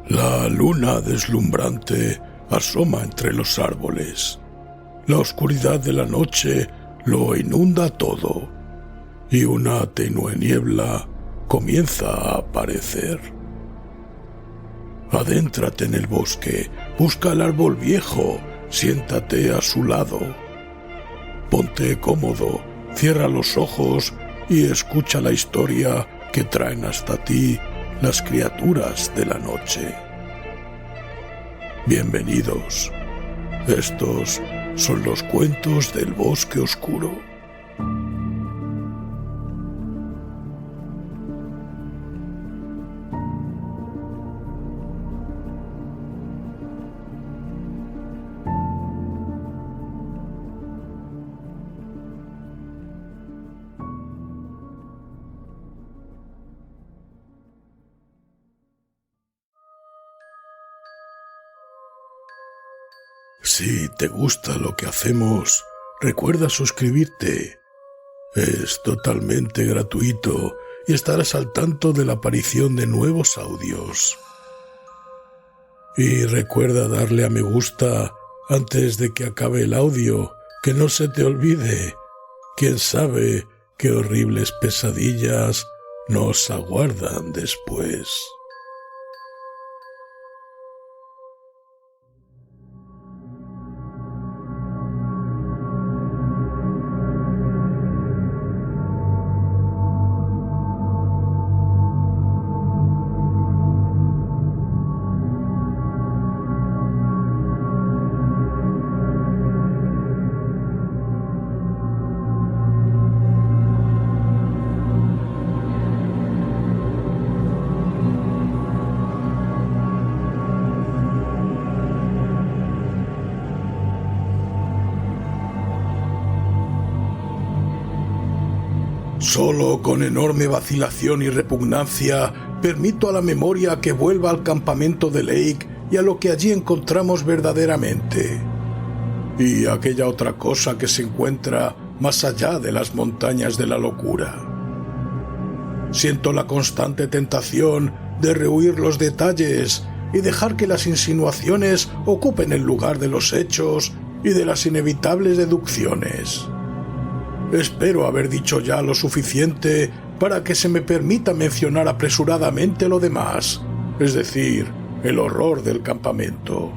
La luna deslumbrante asoma entre los árboles. La oscuridad de la noche lo inunda todo, y una tenue niebla comienza a aparecer. Adéntrate en el bosque, busca el árbol viejo, siéntate a su lado. Ponte cómodo, cierra los ojos y escucha la historia que traen hasta ti las criaturas de la noche. Bienvenidos. Estos son los cuentos del bosque oscuro. Si te gusta lo que hacemos, recuerda suscribirte. Es totalmente gratuito y estarás al tanto de la aparición de nuevos audios. Y recuerda darle a me gusta antes de que acabe el audio, que no se te olvide. Quién sabe qué horribles pesadillas nos aguardan después. Solo con enorme vacilación y repugnancia permito a la memoria que vuelva al campamento de Lake y a lo que allí encontramos verdaderamente. Y aquella otra cosa que se encuentra más allá de las montañas de la locura. Siento la constante tentación de rehuir los detalles y dejar que las insinuaciones ocupen el lugar de los hechos y de las inevitables deducciones. Espero haber dicho ya lo suficiente para que se me permita mencionar apresuradamente lo demás, es decir, el horror del campamento.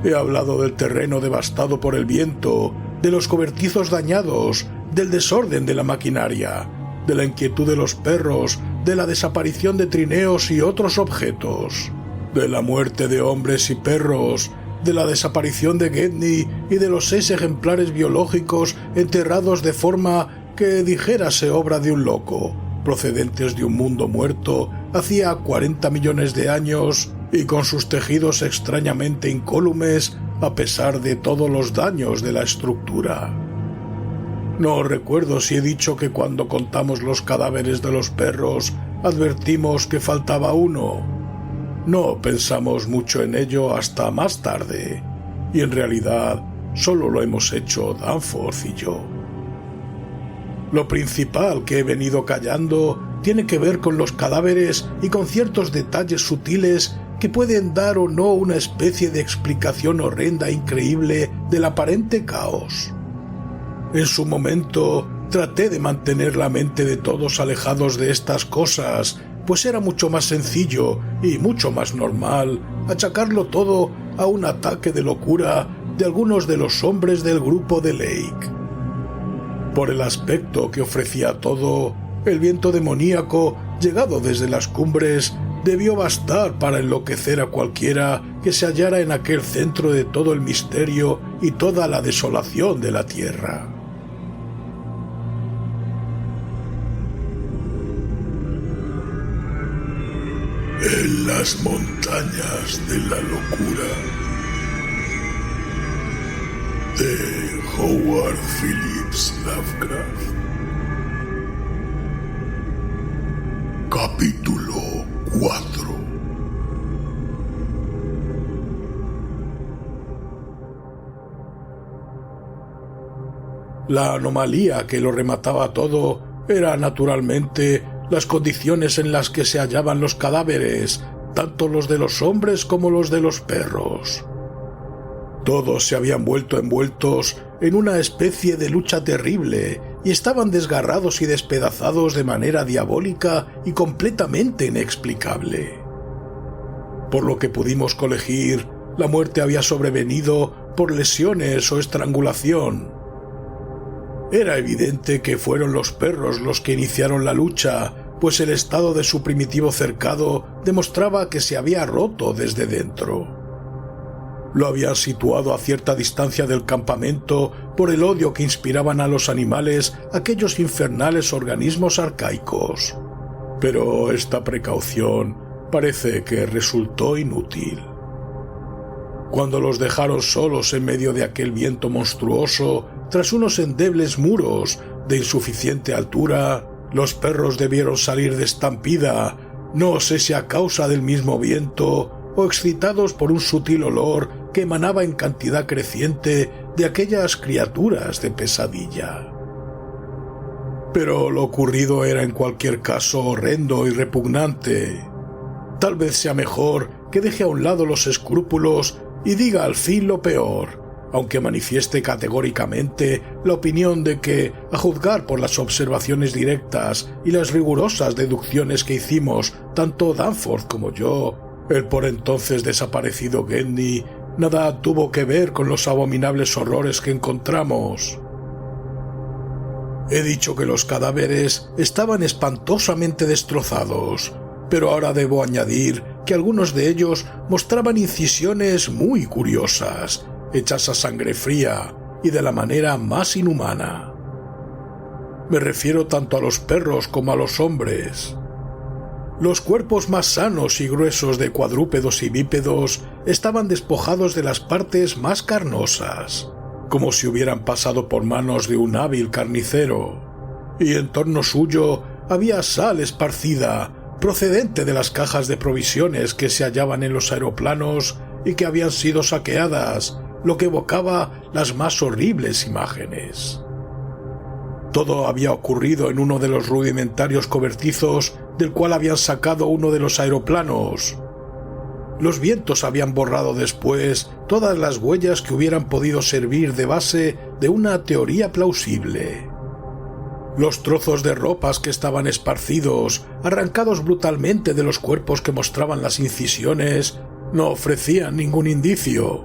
He hablado del terreno devastado por el viento, de los cobertizos dañados, del desorden de la maquinaria, de la inquietud de los perros, de la desaparición de trineos y otros objetos, de la muerte de hombres y perros, de la desaparición de Gedney y de los 6 ejemplares biológicos enterrados de forma que dijérase obra de un loco, procedentes de un mundo muerto hacía 40 millones de años y con sus tejidos extrañamente incólumes a pesar de todos los daños de la estructura. No recuerdo si he dicho que cuando contamos los cadáveres de los perros advertimos que faltaba uno. No pensamos mucho en ello hasta más tarde, y en realidad solo lo hemos hecho Danforth y yo. Lo principal que he venido callando tiene que ver con los cadáveres y con ciertos detalles sutiles que pueden dar o no una especie de explicación horrenda e increíble del aparente caos. En su momento traté de mantener la mente de todos alejados de estas cosas, pues era mucho más sencillo y mucho más normal achacarlo todo a un ataque de locura de algunos de los hombres del grupo de Lake. Por el aspecto que ofrecía todo, el viento demoníaco, llegado desde las cumbres, debió bastar para enloquecer a cualquiera que se hallara en aquel centro de todo el misterio y toda la desolación de la tierra. En las montañas de la locura, de Howard Phillips Lovecraft. Capítulo 4. La anomalía que lo remataba todo era naturalmente las condiciones en las que se hallaban los cadáveres, tanto los de los hombres como los de los perros. Todos se habían vuelto envueltos en una especie de lucha terrible y estaban desgarrados y despedazados de manera diabólica y completamente inexplicable. Por lo que pudimos colegir, la muerte había sobrevenido por lesiones o estrangulación. Era evidente que fueron los perros los que iniciaron la lucha, pues el estado de su primitivo cercado demostraba que se había roto desde dentro. Lo habían situado a cierta distancia del campamento por el odio que inspiraban a los animales aquellos infernales organismos arcaicos. Pero esta precaución parece que resultó inútil. Cuando los dejaron solos en medio de aquel viento monstruoso, tras unos endebles muros de insuficiente altura, los perros debieron salir de estampida, no sé si a causa del mismo viento o excitados por un sutil olor que emanaba en cantidad creciente de aquellas criaturas de pesadilla. Pero lo ocurrido era en cualquier caso horrendo y repugnante. Tal vez sea mejor que deje a un lado los escrúpulos y diga al fin lo peor, aunque manifieste categóricamente la opinión de que, a juzgar por las observaciones directas y las rigurosas deducciones que hicimos tanto Danforth como yo, el por entonces desaparecido Gedney nada tuvo que ver con los abominables horrores que encontramos. He dicho que los cadáveres estaban espantosamente destrozados, pero ahora debo añadir que algunos de ellos mostraban incisiones muy curiosas, hechas a sangre fría y de la manera más inhumana. Me refiero tanto a los perros como a los hombres. Los cuerpos más sanos y gruesos de cuadrúpedos y bípedos estaban despojados de las partes más carnosas, como si hubieran pasado por manos de un hábil carnicero, y en torno suyo había sal esparcida, procedente de las cajas de provisiones que se hallaban en los aeroplanos y que habían sido saqueadas, lo que evocaba las más horribles imágenes. Todo había ocurrido en uno de los rudimentarios cobertizos del cual habían sacado uno de los aeroplanos. Los vientos habían borrado después todas las huellas que hubieran podido servir de base de una teoría plausible. Los trozos de ropas que estaban esparcidos, arrancados brutalmente de los cuerpos que mostraban las incisiones, no ofrecían ningún indicio.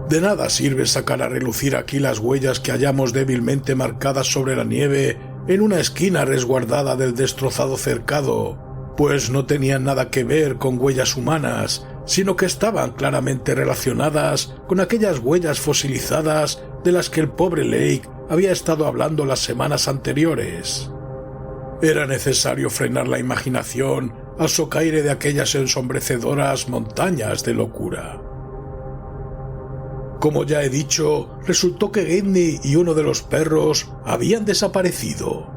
De nada sirve sacar a relucir aquí las huellas que hallamos débilmente marcadas sobre la nieve en una esquina resguardada del destrozado cercado, pues no tenían nada que ver con huellas humanas, sino que estaban claramente relacionadas con aquellas huellas fosilizadas de las que el pobre Lake había estado hablando las semanas anteriores. Era necesario frenar la imaginación al socaire de aquellas ensombrecedoras montañas de locura. Como ya he dicho, resultó que Gedney y uno de los perros habían desaparecido.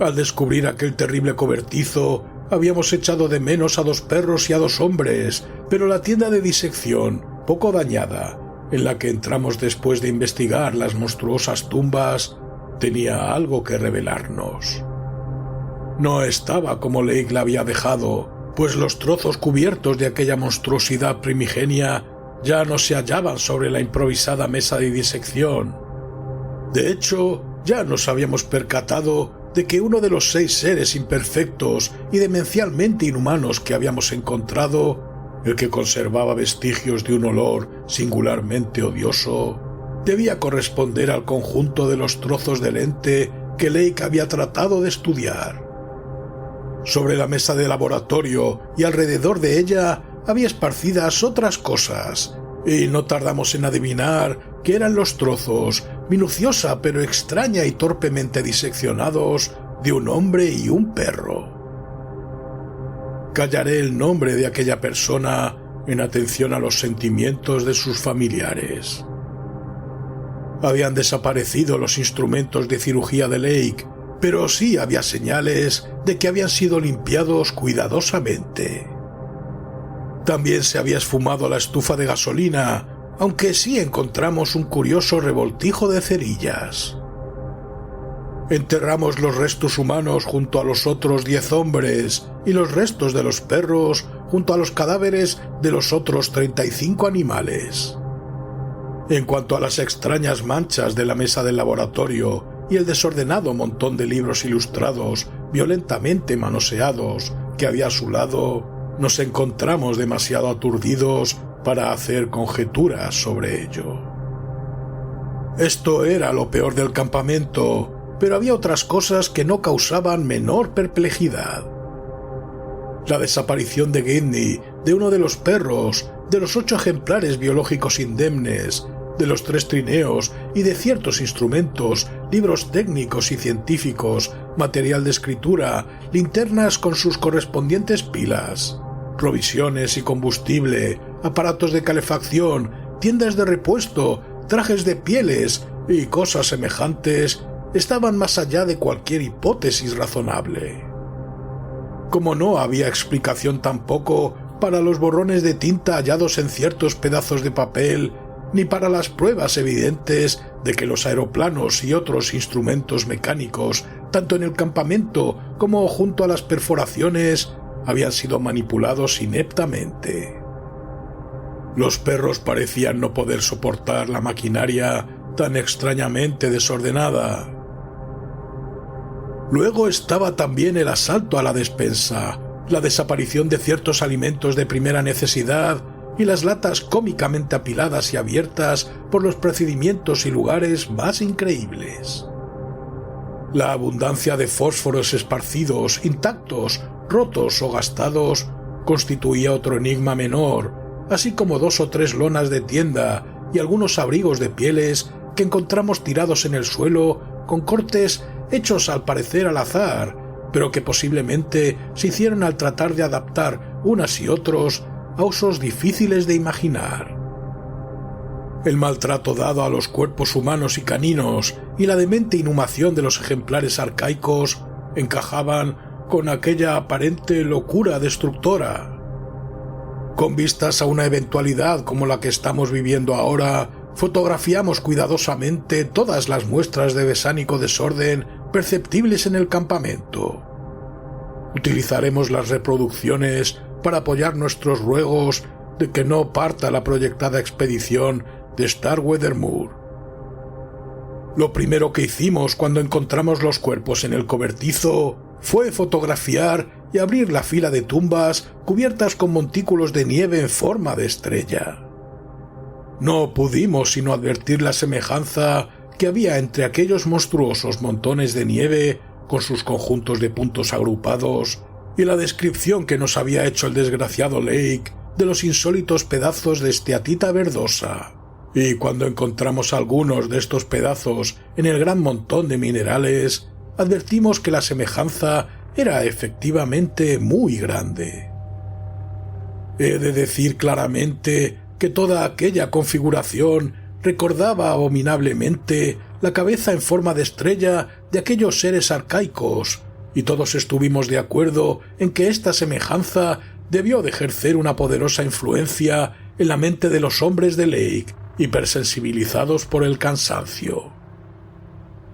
Al descubrir aquel terrible cobertizo, habíamos echado de menos a 2 perros y a 2 hombres, pero la tienda de disección, poco dañada, en la que entramos después de investigar las monstruosas tumbas, tenía algo que revelarnos. No estaba como Lake la había dejado, pues los trozos cubiertos de aquella monstruosidad primigenia ya no se hallaban sobre la improvisada mesa de disección. De hecho, ya nos habíamos percatado de que uno de los 6 seres imperfectos y demencialmente inhumanos que habíamos encontrado, el que conservaba vestigios de un olor singularmente odioso, debía corresponder al conjunto de los trozos del ente que Lake había tratado de estudiar. Sobre la mesa de laboratorio y alrededor de ella había esparcidas otras cosas, y no tardamos en adivinar que eran los trozos, minuciosa pero extraña y torpemente diseccionados, de un hombre y un perro. Callaré el nombre de aquella persona en atención a los sentimientos de sus familiares. Habían desaparecido los instrumentos de cirugía de Lake, pero sí había señales de que habían sido limpiados cuidadosamente. También se había esfumado la estufa de gasolina, aunque sí encontramos un curioso revoltijo de cerillas. Enterramos los restos humanos junto a los otros 10 hombres y los restos de los perros junto a los cadáveres de los otros 35 animales. En cuanto a las extrañas manchas de la mesa del laboratorio y el desordenado montón de libros ilustrados violentamente manoseados que había a su lado, nos encontramos demasiado aturdidos para hacer conjeturas sobre ello. Esto era lo peor del campamento, pero había otras cosas que no causaban menor perplejidad. La desaparición de Gidney, de uno de los perros, de los 8 ejemplares biológicos indemnes, de los 3 trineos y de ciertos instrumentos, libros técnicos y científicos, material de escritura, linternas con sus correspondientes pilas, provisiones y combustible, aparatos de calefacción, tiendas de repuesto, trajes de pieles y cosas semejantes, estaban más allá de cualquier hipótesis razonable. Como no había explicación tampoco para los borrones de tinta hallados en ciertos pedazos de papel, ni para las pruebas evidentes de que los aeroplanos y otros instrumentos mecánicos, tanto en el campamento como junto a las perforaciones, habían sido manipulados ineptamente. Los perros parecían no poder soportar la maquinaria tan extrañamente desordenada. Luego estaba también el asalto a la despensa, la desaparición de ciertos alimentos de primera necesidad y las latas cómicamente apiladas y abiertas por los procedimientos y lugares más increíbles. La abundancia de fósforos esparcidos, intactos, rotos o gastados, constituía otro enigma menor, así como 2 o 3 lonas de tienda y algunos abrigos de pieles que encontramos tirados en el suelo con cortes hechos al parecer al azar, pero que posiblemente se hicieron al tratar de adaptar unas y otros a usos difíciles de imaginar. El maltrato dado a los cuerpos humanos y caninos y la demente inhumación de los ejemplares arcaicos encajaban con aquella aparente locura destructora. Con vistas a una eventualidad como la que estamos viviendo ahora, fotografiamos cuidadosamente todas las muestras de besánico desorden perceptibles en el campamento. Utilizaremos las reproducciones para apoyar nuestros ruegos de que no parta la proyectada expedición de Starkweather Moor. Lo primero que hicimos cuando encontramos los cuerpos en el cobertizo fue fotografiar y abrir la fila de tumbas cubiertas con montículos de nieve en forma de estrella. No pudimos sino advertir la semejanza que había entre aquellos monstruosos montones de nieve con sus conjuntos de puntos agrupados y la descripción que nos había hecho el desgraciado Lake de los insólitos pedazos de esteatita verdosa. Y cuando encontramos algunos de estos pedazos en el gran montón de minerales, advertimos que la semejanza era efectivamente muy grande. He de decir claramente que toda aquella configuración recordaba abominablemente la cabeza en forma de estrella de aquellos seres arcaicos, y todos estuvimos de acuerdo en que esta semejanza debió de ejercer una poderosa influencia en la mente de los hombres de Lake, hipersensibilizados por el cansancio.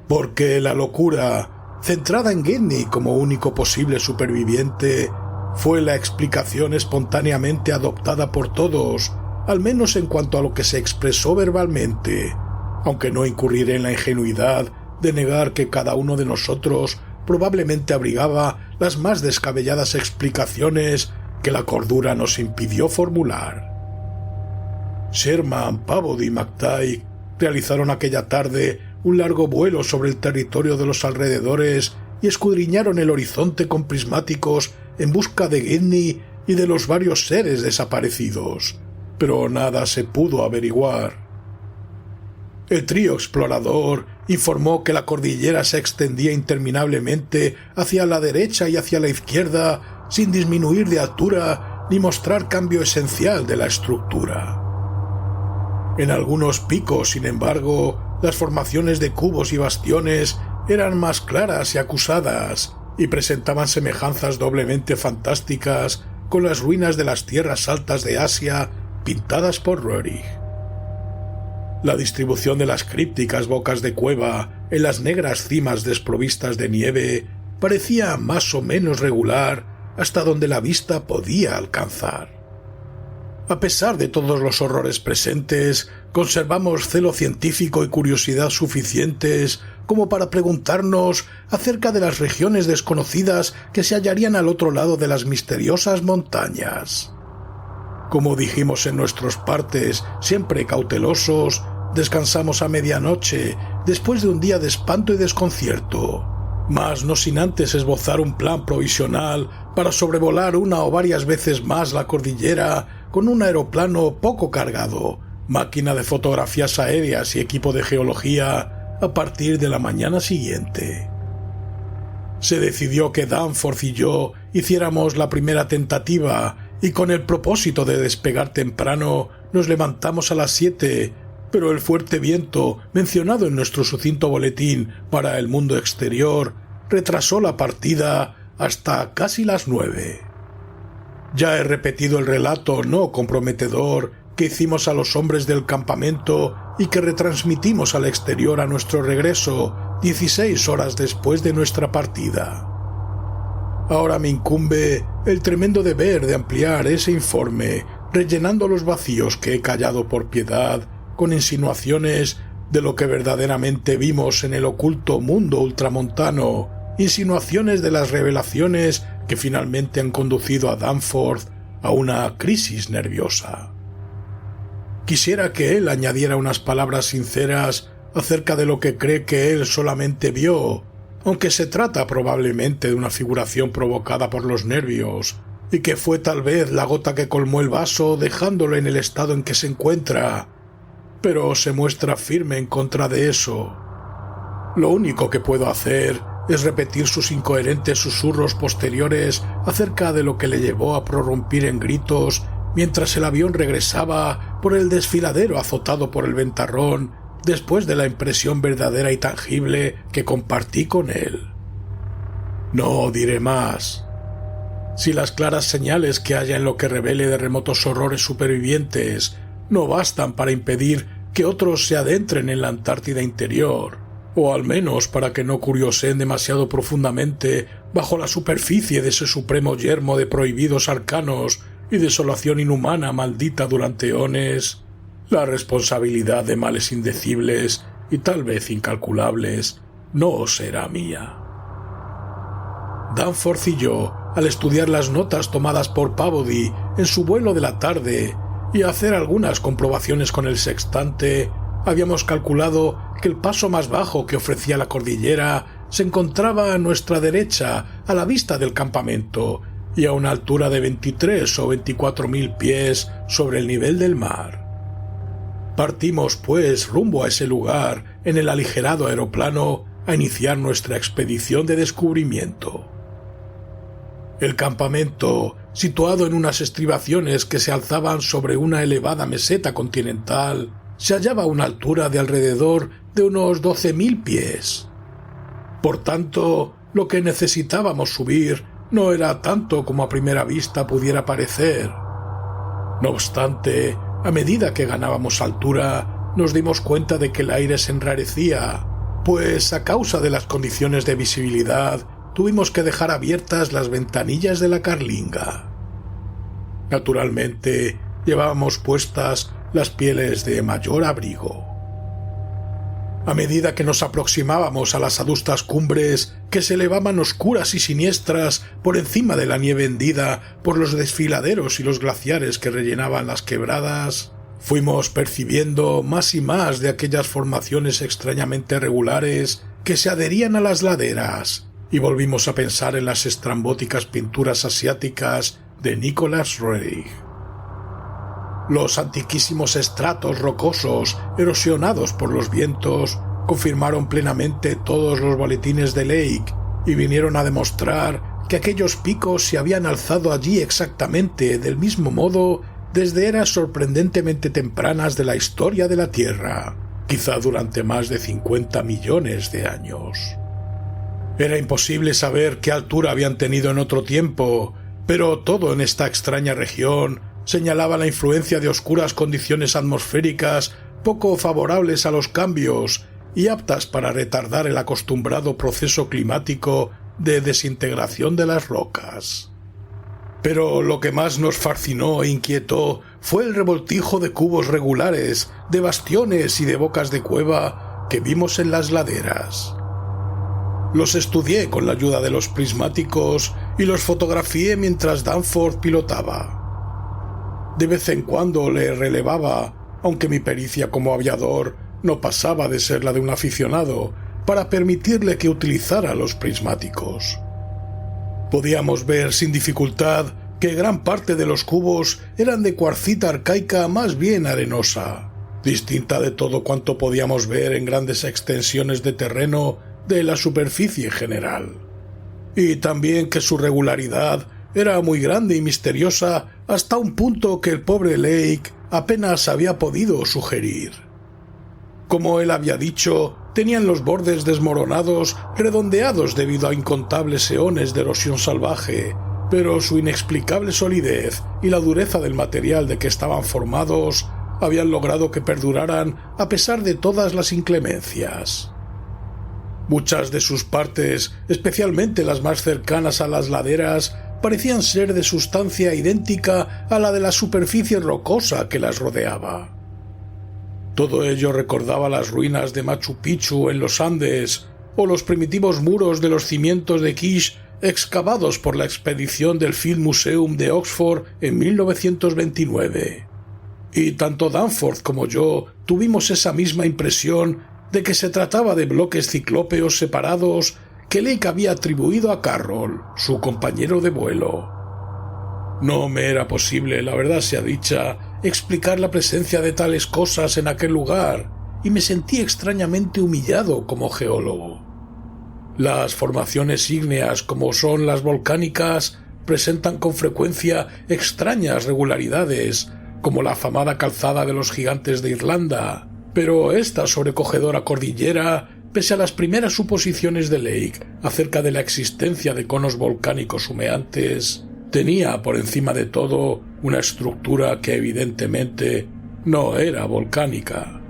Porque la locura, centrada en Gidney como único posible superviviente, fue la explicación espontáneamente adoptada por todos, al menos en cuanto a lo que se expresó verbalmente, aunque no incurriré en la ingenuidad de negar que cada uno de nosotros probablemente abrigaba las más descabelladas explicaciones que la cordura nos impidió formular. Sherman, Pavody y McTighe realizaron aquella tarde un largo vuelo sobre el territorio de los alrededores y escudriñaron el horizonte con prismáticos en busca de Gidney y de los varios seres desaparecidos, pero nada se pudo averiguar. El trío explorador informó que la cordillera se extendía interminablemente hacia la derecha y hacia la izquierda, sin disminuir de altura ni mostrar cambio esencial de la estructura. En algunos picos, sin embargo, las formaciones de cubos y bastiones eran más claras y acusadas, y presentaban semejanzas doblemente fantásticas con las ruinas de las tierras altas de Asia pintadas por Roerich. La distribución de las crípticas bocas de cueva en las negras cimas desprovistas de nieve parecía más o menos regular hasta donde la vista podía alcanzar. A pesar de todos los horrores presentes, conservamos celo científico y curiosidad suficientes como para preguntarnos acerca de las regiones desconocidas que se hallarían al otro lado de las misteriosas montañas. Como dijimos en nuestros partes, siempre cautelosos, descansamos a medianoche después de un día de espanto y desconcierto, mas no sin antes esbozar un plan provisional para sobrevolar una o varias veces más la cordillera con un aeroplano poco cargado, máquina de fotografías aéreas y equipo de geología a partir de la mañana siguiente. Se decidió que Danforth y yo hiciéramos la primera tentativa y con el propósito de despegar temprano nos levantamos a las 7, pero el fuerte viento mencionado en nuestro sucinto boletín para el mundo exterior retrasó la partida hasta casi las 9. Ya he repetido el relato no comprometedor que hicimos a los hombres del campamento y que retransmitimos al exterior a nuestro regreso 16 horas después de nuestra partida. Ahora me incumbe el tremendo deber de ampliar ese informe, rellenando los vacíos que he callado por piedad con insinuaciones de lo que verdaderamente vimos en el oculto mundo ultramontano, insinuaciones de las revelaciones que finalmente han conducido a Danforth a una crisis nerviosa. Quisiera que él añadiera unas palabras sinceras acerca de lo que cree que él solamente vio, aunque se trata probablemente de una figuración provocada por los nervios, y que fue tal vez la gota que colmó el vaso dejándolo en el estado en que se encuentra, pero se muestra firme en contra de eso. Lo único que puedo hacer es repetir sus incoherentes susurros posteriores acerca de lo que le llevó a prorrumpir en gritos mientras el avión regresaba por el desfiladero azotado por el ventarrón después de la impresión verdadera y tangible que compartí con él. No diré más. Si las claras señales que haya en lo que revele de remotos horrores supervivientes no bastan para impedir que otros se adentren en la Antártida interior, o al menos para que no curioseen demasiado profundamente bajo la superficie de ese supremo yermo de prohibidos arcanos y desolación inhumana maldita durante eones, la responsabilidad de males indecibles y tal vez incalculables no será mía. Danforth y yo, al estudiar las notas tomadas por Peabody en su vuelo de la tarde y hacer algunas comprobaciones con el sextante, habíamos calculado que el paso más bajo que ofrecía la cordillera se encontraba a nuestra derecha, a la vista del campamento, y a una altura de 23 o 24.000 pies sobre el nivel del mar. Partimos, pues, rumbo a ese lugar en el aligerado aeroplano a iniciar nuestra expedición de descubrimiento. El campamento, situado en unas estribaciones que se alzaban sobre una elevada meseta continental, se hallaba a una altura de alrededor de unos 12.000 pies. Por tanto, lo que necesitábamos subir no era tanto como a primera vista pudiera parecer. No obstante, a medida que ganábamos altura, nos dimos cuenta de que el aire se enrarecía, pues a causa de las condiciones de visibilidad tuvimos que dejar abiertas las ventanillas de la carlinga. Naturalmente, llevábamos puestas las pieles de mayor abrigo. A medida que nos aproximábamos a las adustas cumbres que se elevaban oscuras y siniestras por encima de la nieve hendida por los desfiladeros y los glaciares que rellenaban las quebradas, fuimos percibiendo más y más de aquellas formaciones extrañamente regulares que se adherían a las laderas, y volvimos a pensar en las estrambóticas pinturas asiáticas de Nicholas Roerich. Los antiquísimos estratos rocosos, erosionados por los vientos, confirmaron plenamente todos los boletines de Lake y vinieron a demostrar que aquellos picos se habían alzado allí exactamente del mismo modo desde eras sorprendentemente tempranas de la historia de la Tierra, quizá durante más de 50 millones de años. Era imposible saber qué altura habían tenido en otro tiempo, pero todo en esta extraña región señalaba la influencia de oscuras condiciones atmosféricas poco favorables a los cambios y aptas para retardar el acostumbrado proceso climático de desintegración de las rocas. Pero lo que más nos fascinó e inquietó fue el revoltijo de cubos regulares, de bastiones y de bocas de cueva que vimos en las laderas. Los estudié con la ayuda de los prismáticos y los fotografié mientras Danforth pilotaba. De vez en cuando le relevaba, aunque mi pericia como aviador no pasaba de ser la de un aficionado, para permitirle que utilizara los prismáticos. Podíamos ver sin dificultad que gran parte de los cubos eran de cuarcita arcaica más bien arenosa, distinta de todo cuanto podíamos ver en grandes extensiones de terreno de la superficie general, y también que su regularidad era muy grande y misteriosa hasta un punto que el pobre Lake apenas había podido sugerir. Como él había dicho, tenían los bordes desmoronados, redondeados debido a incontables eones de erosión salvaje, pero su inexplicable solidez y la dureza del material de que estaban formados habían logrado que perduraran a pesar de todas las inclemencias. Muchas de sus partes, especialmente las más cercanas a las laderas, parecían ser de sustancia idéntica a la de la superficie rocosa que las rodeaba. Todo ello recordaba las ruinas de Machu Picchu en los Andes o los primitivos muros de los cimientos de Kish excavados por la expedición del Field Museum de Oxford en 1929. Y tanto Danforth como yo tuvimos esa misma impresión de que se trataba de bloques ciclópeos separados que Lake había atribuido a Carroll, su compañero de vuelo. No me era posible, la verdad sea dicha, explicar la presencia de tales cosas en aquel lugar, y me sentí extrañamente humillado como geólogo. Las formaciones ígneas, como son las volcánicas, presentan con frecuencia extrañas regularidades, como la afamada calzada de los gigantes de Irlanda, pero esta sobrecogedora cordillera, pese a las primeras suposiciones de Lake acerca de la existencia de conos volcánicos humeantes, tenía por encima de todo una estructura que evidentemente no era volcánica.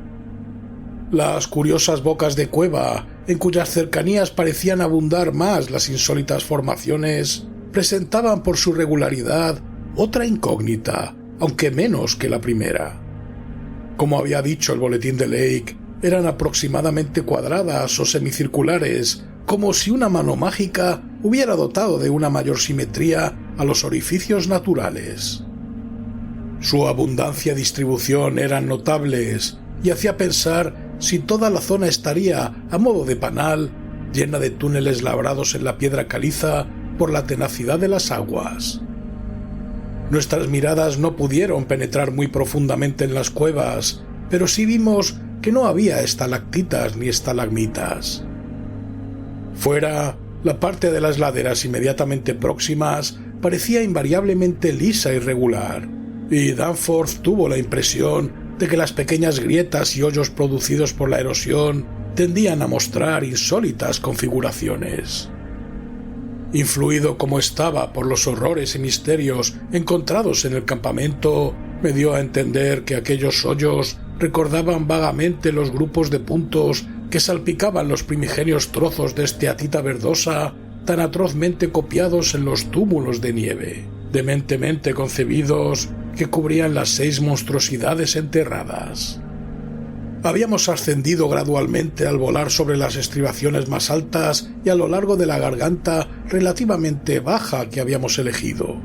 Las curiosas bocas de cueva, en cuyas cercanías parecían abundar más las insólitas formaciones, presentaban por su regularidad otra incógnita, aunque menos que la primera. Como había dicho el boletín de Lake, eran aproximadamente cuadradas o semicirculares, como si una mano mágica hubiera dotado de una mayor simetría a los orificios naturales. Su abundancia y distribución eran notables y hacía pensar si toda la zona estaría a modo de panal, llena de túneles labrados en la piedra caliza por la tenacidad de las aguas. Nuestras miradas no pudieron penetrar muy profundamente en las cuevas, pero sí vimos que no había estalactitas ni estalagmitas. Fuera, la parte de las laderas inmediatamente próximas parecía invariablemente lisa y regular, y Danforth tuvo la impresión de que las pequeñas grietas y hoyos producidos por la erosión tendían a mostrar insólitas configuraciones. Influido como estaba por los horrores y misterios encontrados en el campamento, me dio a entender que aquellos hoyos recordaban vagamente los grupos de puntos que salpicaban los primigenios trozos de esteatita verdosa tan atrozmente copiados en los túmulos de nieve, dementemente concebidos, que cubrían las 6 monstruosidades enterradas. Habíamos ascendido gradualmente al volar sobre las estribaciones más altas y a lo largo de la garganta relativamente baja que habíamos elegido.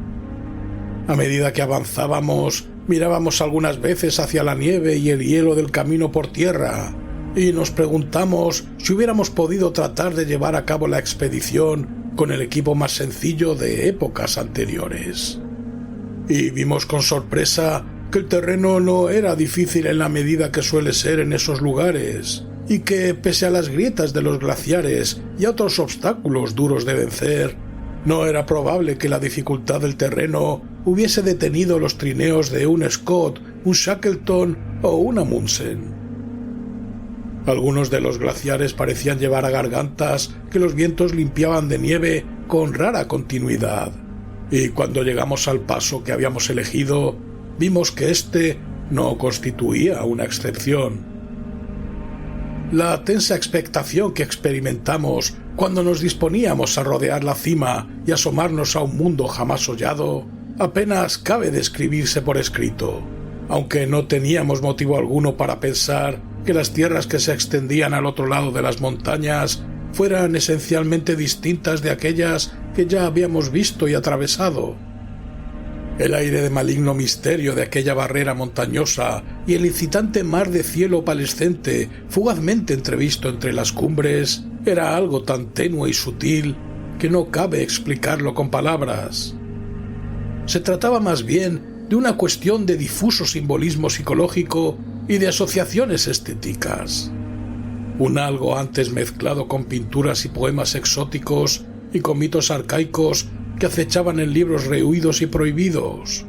A medida que avanzábamos, mirábamos algunas veces hacia la nieve y el hielo del camino por tierra, y nos preguntamos si hubiéramos podido tratar de llevar a cabo la expedición con el equipo más sencillo de épocas anteriores. Y vimos con sorpresa que el terreno no era difícil en la medida que suele ser en esos lugares, y que, pese a las grietas de los glaciares y a otros obstáculos duros de vencer, no era probable que la dificultad del terreno hubiese detenido los trineos de un Scott, un Shackleton o un Amundsen. Algunos de los glaciares parecían llevar a gargantas que los vientos limpiaban de nieve con rara continuidad, y cuando llegamos al paso que habíamos elegido, vimos que éste no constituía una excepción. La tensa expectación que experimentamos cuando nos disponíamos a rodear la cima y asomarnos a un mundo jamás hollado apenas cabe describirse por escrito, aunque no teníamos motivo alguno para pensar que las tierras que se extendían al otro lado de las montañas fueran esencialmente distintas de aquellas que ya habíamos visto y atravesado. El aire de maligno misterio de aquella barrera montañosa y el incitante mar de cielo opalescente fugazmente entrevisto entre las cumbres era algo tan tenue y sutil que no cabe explicarlo con palabras. Se trataba más bien de una cuestión de difuso simbolismo psicológico y de asociaciones estéticas. Un algo antes mezclado con pinturas y poemas exóticos y con mitos arcaicos que acechaban en libros rehuidos y prohibidos.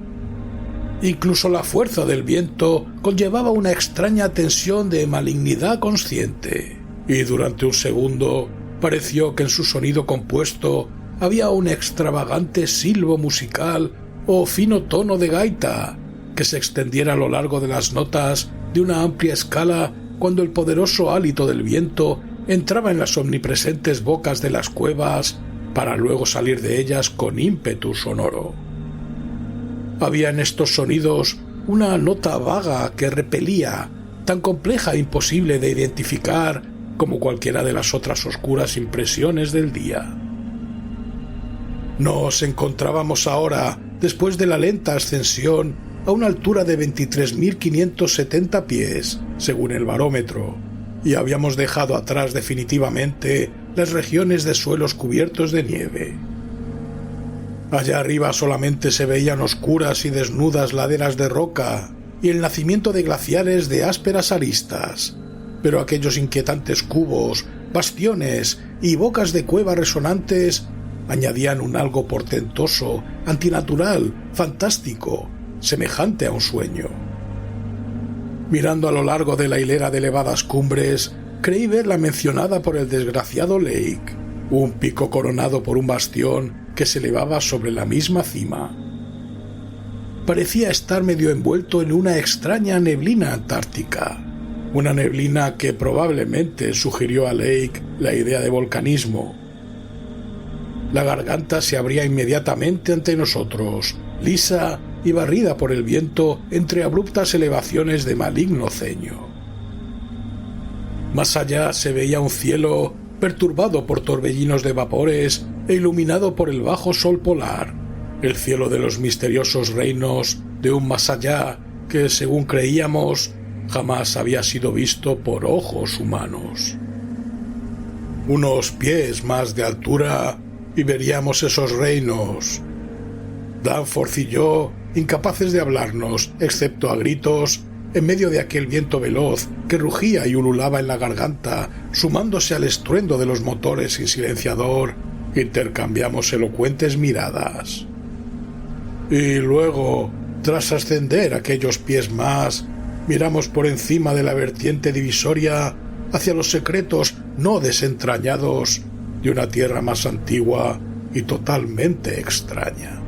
Incluso la fuerza del viento conllevaba una extraña tensión de malignidad consciente, y durante un segundo pareció que en su sonido compuesto había un extravagante silbo musical o fino tono de gaita que se extendiera a lo largo de las notas de una amplia escala cuando el poderoso hálito del viento entraba en las omnipresentes bocas de las cuevas para luego salir de ellas con ímpetu sonoro. Había en estos sonidos una nota vaga que repelía, tan compleja e imposible de identificar como cualquiera de las otras oscuras impresiones del día. Nos encontrábamos ahora, después de la lenta ascensión, a una altura de 23.570 pies, según el barómetro, y habíamos dejado atrás definitivamente las regiones de suelos cubiertos de nieve. Allá arriba solamente se veían oscuras y desnudas laderas de roca y el nacimiento de glaciares de ásperas aristas, pero aquellos inquietantes cubos, bastiones y bocas de cueva resonantes añadían un algo portentoso, antinatural, fantástico, semejante a un sueño. Mirando a lo largo de la hilera de elevadas cumbres, creí ver la mencionada por el desgraciado Lake, un pico coronado por un bastión que se elevaba sobre la misma cima. Parecía estar medio envuelto en una extraña neblina antártica, una neblina que probablemente sugirió a Lake la idea de volcanismo. La garganta se abría inmediatamente ante nosotros, lisa y barrida por el viento entre abruptas elevaciones de maligno ceño. Más allá se veía un cielo perturbado por torbellinos de vapores e iluminado por el bajo sol polar, el cielo de los misteriosos reinos de un más allá que, según creíamos, jamás había sido visto por ojos humanos. Unos pies más de altura y veríamos esos reinos. Danforth y yo, incapaces de hablarnos, excepto a gritos, en medio de aquel viento veloz que rugía y ululaba en la garganta, sumándose al estruendo de los motores sin silenciador, intercambiamos elocuentes miradas. Y luego, tras ascender aquellos pies más, miramos por encima de la vertiente divisoria hacia los secretos no desentrañados de una tierra más antigua y totalmente extraña.